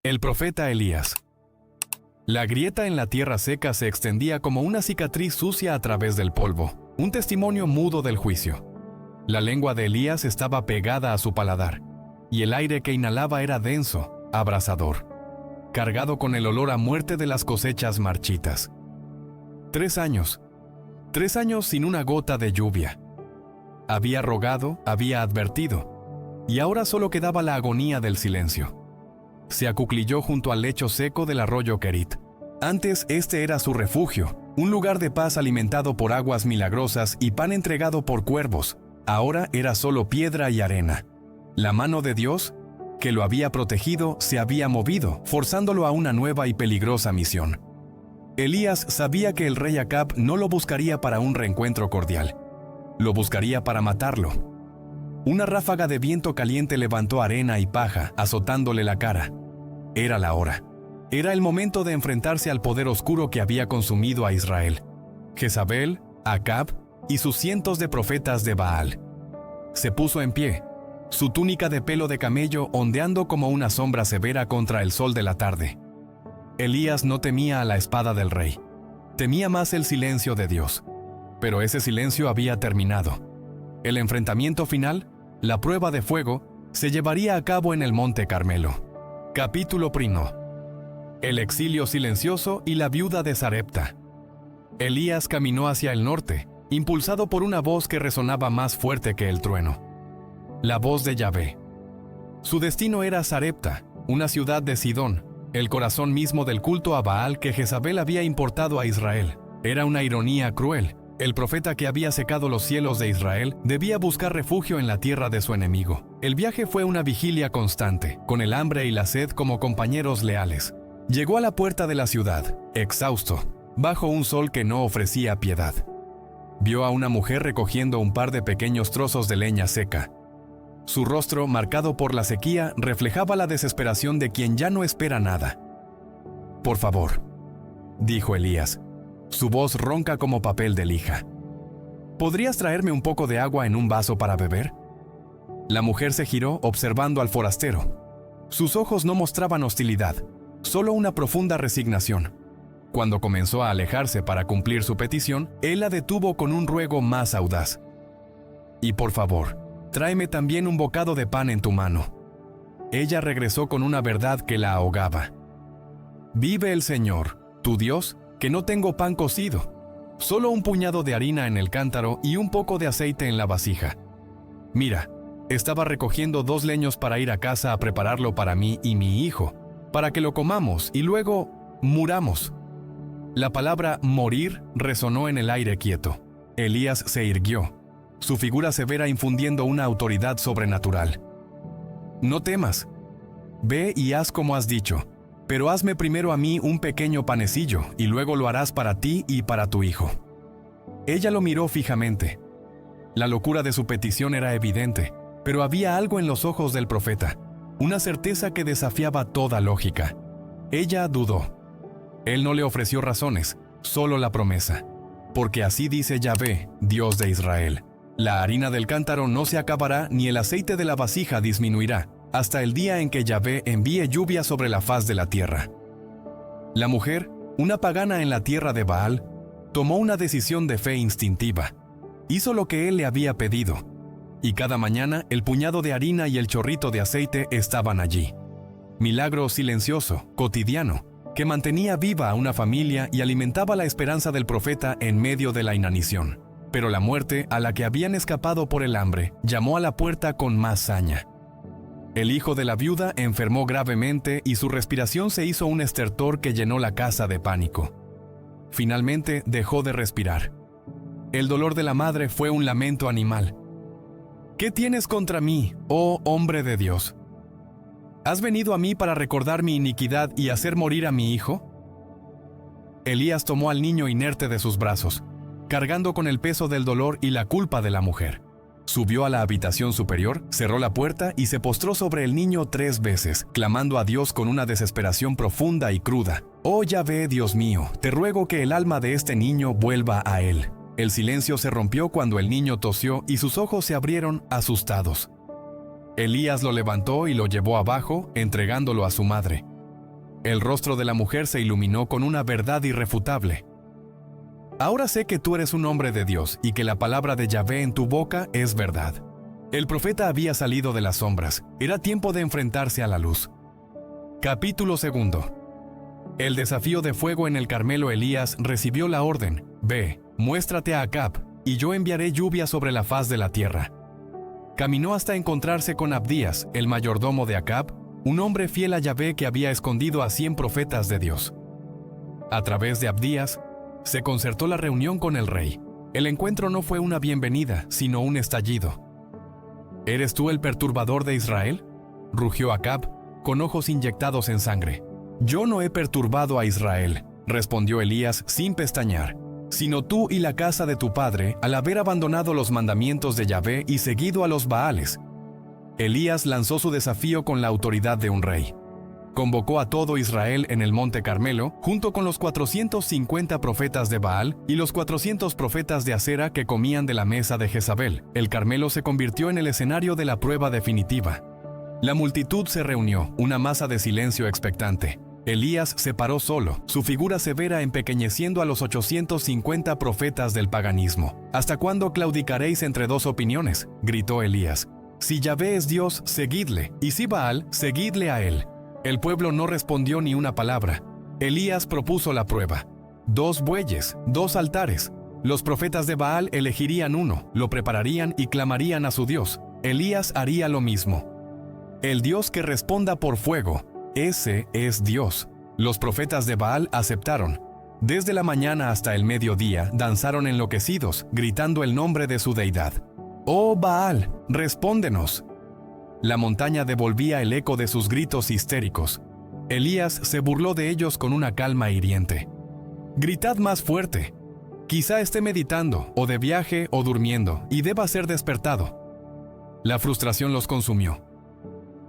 El profeta Elías. La grieta en la tierra seca se extendía como una cicatriz sucia a través del polvo, un testimonio mudo del juicio. La lengua de Elías estaba pegada a su paladar, y el aire que inhalaba era denso, abrasador, cargado con el olor a muerte de las cosechas marchitas. 3 años. 3 años sin una gota de lluvia. Había rogado, había advertido, y ahora solo quedaba la agonía del silencio. Se acuclilló junto al lecho seco del arroyo Kerit. Antes este era su refugio, un lugar de paz alimentado por aguas milagrosas y pan entregado por cuervos. Ahora era solo piedra y arena. La mano de Dios, que lo había protegido, se había movido, forzándolo a una nueva y peligrosa misión. Elías sabía que el rey Acab no lo buscaría para un reencuentro cordial. Lo buscaría para matarlo. Una ráfaga de viento caliente levantó arena y paja, azotándole la cara. Era la hora. Era el momento de enfrentarse al poder oscuro que había consumido a Israel. Jezabel, Acab y sus cientos de profetas de Baal. Se puso en pie, su túnica de pelo de camello ondeando como una sombra severa contra el sol de la tarde. Elías no temía a la espada del rey. Temía más el silencio de Dios. Pero ese silencio había terminado. El enfrentamiento final, la prueba de fuego, se llevaría a cabo en el Monte Carmelo. Capítulo 1. El exilio silencioso y la viuda de Sarepta. Elías caminó hacia el norte, impulsado por una voz que resonaba más fuerte que el trueno. La voz de Yahvé. Su destino era Sarepta, una ciudad de Sidón, el corazón mismo del culto a Baal que Jezabel había importado a Israel. Era una ironía cruel. El profeta que había secado los cielos de Israel debía buscar refugio en la tierra de su enemigo. El viaje fue una vigilia constante, con el hambre y la sed como compañeros leales. Llegó a la puerta de la ciudad, exhausto, bajo un sol que no ofrecía piedad. Vio a una mujer recogiendo un par de pequeños trozos de leña seca. Su rostro, marcado por la sequía, reflejaba la desesperación de quien ya no espera nada. «Por favor», dijo Elías, su voz ronca como papel de lija. «¿Podrías traerme un poco de agua en un vaso para beber?» La mujer se giró observando al forastero. Sus ojos no mostraban hostilidad, solo una profunda resignación. Cuando comenzó a alejarse para cumplir su petición, él la detuvo con un ruego más audaz. «Y por favor, tráeme también un bocado de pan en tu mano». Ella regresó con una verdad que la ahogaba. «Vive el Señor, tu Dios, que no tengo pan cocido, solo un puñado de harina en el cántaro y un poco de aceite en la vasija. Mira, estaba recogiendo 2 leños para ir a casa a prepararlo para mí y mi hijo, para que lo comamos y luego muramos». La palabra morir resonó en el aire quieto. Elías se irguió, su figura severa infundiendo una autoridad sobrenatural. «No temas. Ve y haz como has dicho. Pero hazme primero a mí un pequeño panecillo, y luego lo harás para ti y para tu hijo». Ella lo miró fijamente. La locura de su petición era evidente, pero había algo en los ojos del profeta, una certeza que desafiaba toda lógica. Ella dudó. Él no le ofreció razones, solo la promesa. «Porque así dice Yahvé, Dios de Israel: la harina del cántaro no se acabará ni el aceite de la vasija disminuirá, hasta el día en que Yahvé envíe lluvia sobre la faz de la tierra». La mujer, una pagana en la tierra de Baal, tomó una decisión de fe instintiva. Hizo lo que él le había pedido, y cada mañana el puñado de harina y el chorrito de aceite estaban allí. Milagro silencioso, cotidiano, que mantenía viva a una familia y alimentaba la esperanza del profeta en medio de la inanición. Pero la muerte, a la que habían escapado por el hambre, llamó a la puerta con más saña. El hijo de la viuda enfermó gravemente y su respiración se hizo un estertor que llenó la casa de pánico. Finalmente dejó de respirar. El dolor de la madre fue un lamento animal. «¿Qué tienes contra mí, oh hombre de Dios? ¿Has venido a mí para recordar mi iniquidad y hacer morir a mi hijo?» Elías tomó al niño inerte de sus brazos, cargando con el peso del dolor y la culpa de la mujer. Subió a la habitación superior, cerró la puerta y se postró sobre el niño 3 veces, clamando a Dios con una desesperación profunda y cruda. «Oh Yahvé, Dios mío, te ruego que el alma de este niño vuelva a él». El silencio se rompió cuando el niño tosió y sus ojos se abrieron asustados. Elías lo levantó y lo llevó abajo, entregándolo a su madre. El rostro de la mujer se iluminó con una verdad irrefutable. Ahora sé que tú eres un hombre de Dios y que la palabra de Yahvé en tu boca es verdad. El profeta había salido de las sombras. Era tiempo de enfrentarse a la luz. Capítulo 2. El desafío de fuego en el Carmelo. Elías recibió la orden: ve, muéstrate a Acab, y yo enviaré lluvia sobre la faz de la tierra. Caminó hasta encontrarse con Abdías, el mayordomo de Acab, un hombre fiel a Yahvé que había escondido a 100 profetas de Dios. A través de Abdías, se concertó la reunión con el rey. El encuentro no fue una bienvenida, sino un estallido. ¿Eres tú el perturbador de Israel?, rugió Acab, con ojos inyectados en sangre. Yo no he perturbado a Israel, respondió Elías sin pestañear, sino tú y la casa de tu padre, al haber abandonado los mandamientos de Yahvé y seguido a los Baales. Elías lanzó su desafío con la autoridad de un rey. Convocó a todo Israel en el monte Carmelo, junto con los 450 profetas de Baal y los 400 profetas de Acera que comían de la mesa de Jezabel. El Carmelo se convirtió en el escenario de la prueba definitiva. La multitud se reunió, una masa de silencio expectante. Elías se paró solo, su figura severa empequeñeciendo a los 850 profetas del paganismo. ¿Hasta cuándo claudicaréis entre dos opiniones?, gritó Elías. Si Yahvé es Dios, seguidle, y si Baal, seguidle a él. El pueblo no respondió ni una palabra. Elías propuso la prueba: 2 bueyes, 2 altares. Los profetas de Baal elegirían uno, lo prepararían y clamarían a su Dios. Elías haría lo mismo. El Dios que responda por fuego, ese es Dios. Los profetas de Baal aceptaron. Desde la mañana hasta el mediodía danzaron enloquecidos, gritando el nombre de su deidad. ¡Oh Baal, respóndenos! La montaña devolvía el eco de sus gritos histéricos. Elías se burló de ellos con una calma hiriente. «Gritad más fuerte. Quizá esté meditando, o de viaje, o durmiendo, y deba ser despertado». La frustración los consumió.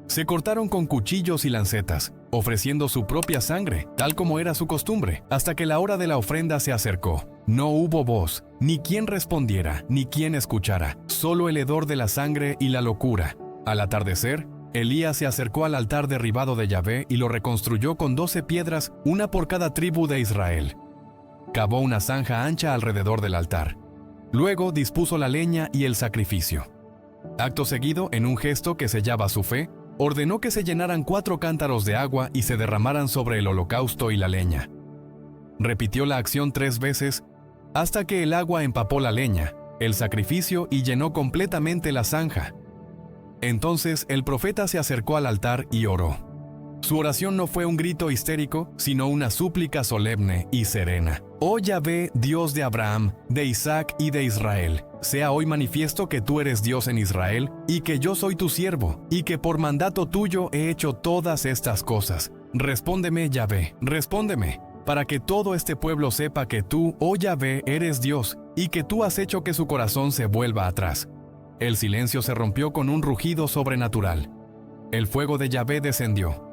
Se cortaron con cuchillos y lancetas, ofreciendo su propia sangre, tal como era su costumbre, hasta que la hora de la ofrenda se acercó. No hubo voz, ni quien respondiera, ni quien escuchara, solo el hedor de la sangre y la locura. Al atardecer, Elías se acercó al altar derribado de Yahvé y lo reconstruyó con 12 piedras, una por cada tribu de Israel. Cavó una zanja ancha alrededor del altar. Luego dispuso la leña y el sacrificio. Acto seguido, en un gesto que sellaba su fe, ordenó que se llenaran 4 cántaros de agua y se derramaran sobre el holocausto y la leña. Repitió la acción 3 veces, hasta que el agua empapó la leña, el sacrificio y llenó completamente la zanja. Entonces el profeta se acercó al altar y oró. Su oración no fue un grito histérico, sino una súplica solemne y serena. «Oh Yahvé, Dios de Abraham, de Isaac y de Israel, sea hoy manifiesto que tú eres Dios en Israel, y que yo soy tu siervo, y que por mandato tuyo he hecho todas estas cosas. Respóndeme, Yahvé, respóndeme, para que todo este pueblo sepa que tú, oh Yahvé, eres Dios, y que tú has hecho que su corazón se vuelva atrás». El silencio se rompió con un rugido sobrenatural. El fuego de Yahvé descendió.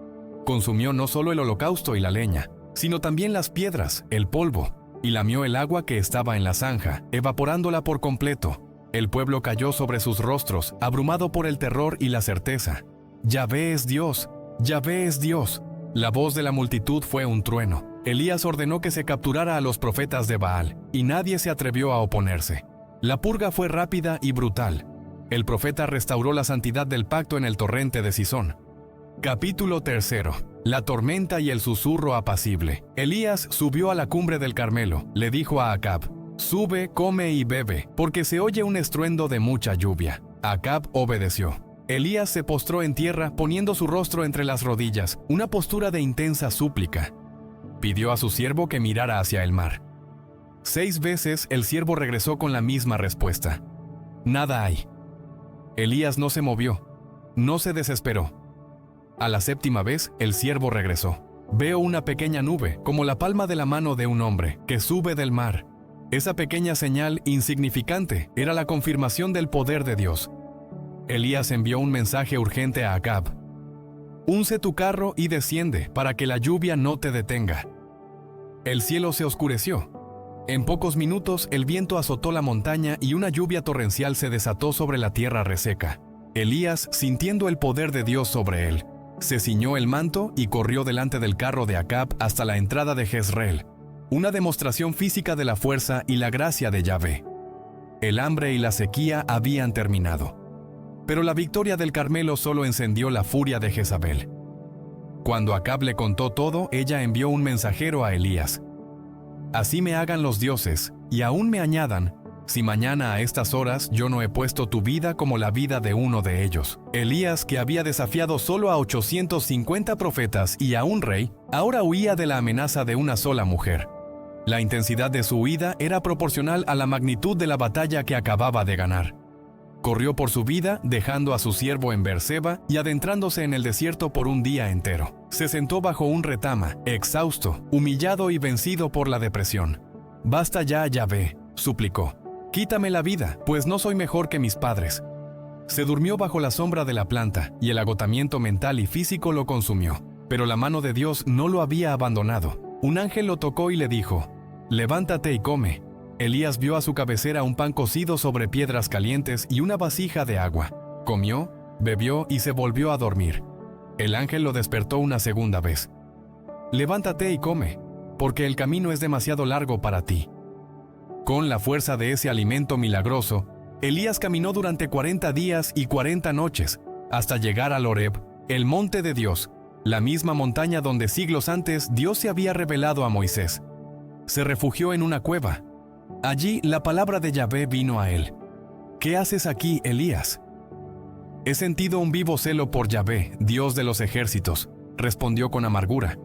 Consumió no solo el holocausto y la leña, sino también las piedras, el polvo, y lamió el agua que estaba en la zanja, evaporándola por completo. El pueblo cayó sobre sus rostros, abrumado por el terror y la certeza. «Yahvé es Dios, Yahvé es Dios». La voz de la multitud fue un trueno. Elías ordenó que se capturara a los profetas de Baal, y nadie se atrevió a oponerse. La purga fue rápida y brutal. El profeta restauró la santidad del pacto en el torrente de Cisón. Capítulo 3. La tormenta y el susurro apacible. Elías subió a la cumbre del Carmelo. Le dijo a Acab: «Sube, come y bebe, porque se oye un estruendo de mucha lluvia». Acab obedeció. Elías se postró en tierra, poniendo su rostro entre las rodillas, una postura de intensa súplica. Pidió a su siervo que mirara hacia el mar. 6 veces el siervo regresó con la misma respuesta: «Nada hay». Elías no se movió, no se desesperó. A la 7ª vez, el siervo regresó. «Veo una pequeña nube, como la palma de la mano de un hombre, que sube del mar». Esa pequeña señal insignificante era la confirmación del poder de Dios. Elías envió un mensaje urgente a Acab: «Unce tu carro y desciende, para que la lluvia no te detenga». El cielo se oscureció. En pocos minutos el viento azotó la montaña y una lluvia torrencial se desató sobre la tierra reseca. Elías, sintiendo el poder de Dios sobre él, Se ciñó el manto y corrió delante del carro de Acab hasta la entrada de Jezreel, una demostración física de la fuerza y la gracia de Yahvé. El hambre y la sequía habían terminado, pero la victoria del Carmelo solo encendió la furia de Jezabel. Cuando Acab le contó todo, ella envió un mensajero a Elías. «Así me hagan los dioses, y aún me añadan, si mañana a estas horas yo no he puesto tu vida como la vida de uno de ellos». Elías, que había desafiado solo a 850 profetas y a un rey, ahora huía de la amenaza de una sola mujer. La intensidad de su huida era proporcional a la magnitud de la batalla que acababa de ganar. Corrió por su vida, dejando a su siervo en Beerseba y adentrándose en el desierto por un día entero. Se sentó bajo un retama, exhausto, humillado y vencido por la depresión. «Basta ya, Yahvé», suplicó. «Quítame la vida, pues no soy mejor que mis padres». Se durmió bajo la sombra de la planta y el agotamiento mental y físico lo consumió. Pero la mano de Dios no lo había abandonado. Un ángel lo tocó y le dijo: «Levántate y come». Elías vio a su cabecera un pan cocido sobre piedras calientes y una vasija de agua. Comió, bebió y se volvió a dormir. El ángel lo despertó una segunda vez. «Levántate y come, porque el camino es demasiado largo para ti». Con la fuerza de ese alimento milagroso, Elías caminó durante 40 días y 40 noches, hasta llegar al Horeb, el monte de Dios, la misma montaña donde siglos antes Dios se había revelado a Moisés. Se refugió en una cueva. Allí la palabra de Yahvé vino a él. «¿Qué haces aquí, Elías?» «He sentido un vivo celo por Yahvé, Dios de los ejércitos», respondió con amargura.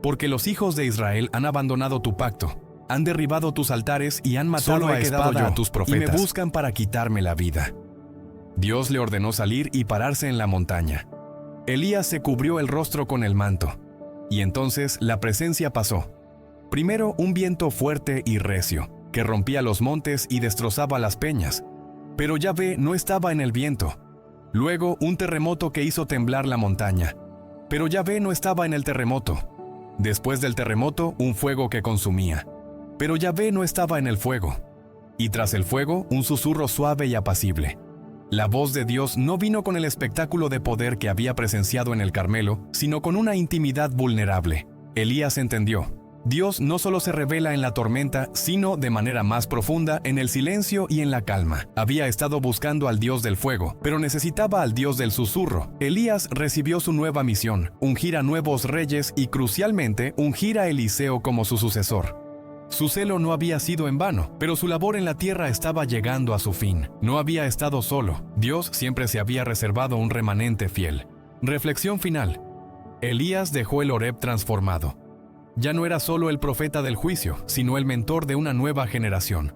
«Porque los hijos de Israel han abandonado tu pacto, han derribado tus altares y han matado a espada a tus profetas, y me buscan para quitarme la vida». Dios le ordenó salir y pararse en la montaña. Elías se cubrió el rostro con el manto, y entonces la presencia pasó. Primero un viento fuerte y recio, que rompía los montes y destrozaba las peñas. Pero Yahvé no estaba en el viento. Luego un terremoto que hizo temblar la montaña. Pero Yahvé no estaba en el terremoto. Después del terremoto, un fuego que consumía. Pero Yahvé no estaba en el fuego. Y tras el fuego, un susurro suave y apacible. La voz de Dios no vino con el espectáculo de poder que había presenciado en el Carmelo, sino con una intimidad vulnerable. Elías entendió. Dios no solo se revela en la tormenta, sino de manera más profunda en el silencio y en la calma. Había estado buscando al Dios del fuego, pero necesitaba al Dios del susurro. Elías recibió su nueva misión, ungir a nuevos reyes y, crucialmente, ungir a Eliseo como su sucesor. Su celo no había sido en vano, pero su labor en la tierra estaba llegando a su fin. No había estado solo. Dios siempre se había reservado un remanente fiel. Reflexión final. Elías dejó el Horeb transformado. Ya no era solo el profeta del juicio, sino el mentor de una nueva generación.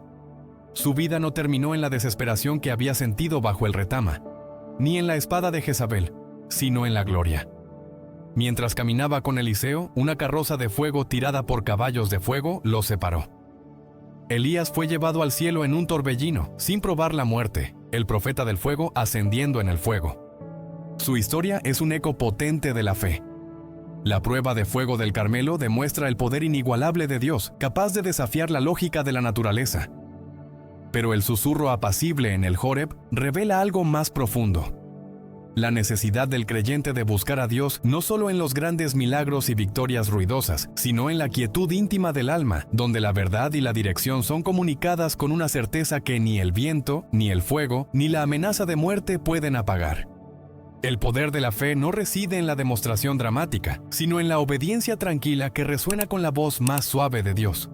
Su vida no terminó en la desesperación que había sentido bajo el retama, ni en la espada de Jezabel, sino en la gloria. Mientras caminaba con Eliseo, una carroza de fuego tirada por caballos de fuego los separó. Elías fue llevado al cielo en un torbellino, sin probar la muerte, el profeta del fuego ascendiendo en el fuego. Su historia es un eco potente de la fe. La prueba de fuego del Carmelo demuestra el poder inigualable de Dios, capaz de desafiar la lógica de la naturaleza. Pero el susurro apacible en el Horeb revela algo más profundo. La necesidad del creyente de buscar a Dios no solo en los grandes milagros y victorias ruidosas, sino en la quietud íntima del alma, donde la verdad y la dirección son comunicadas con una certeza que ni el viento, ni el fuego, ni la amenaza de muerte pueden apagar. El poder de la fe no reside en la demostración dramática, sino en la obediencia tranquila que resuena con la voz más suave de Dios.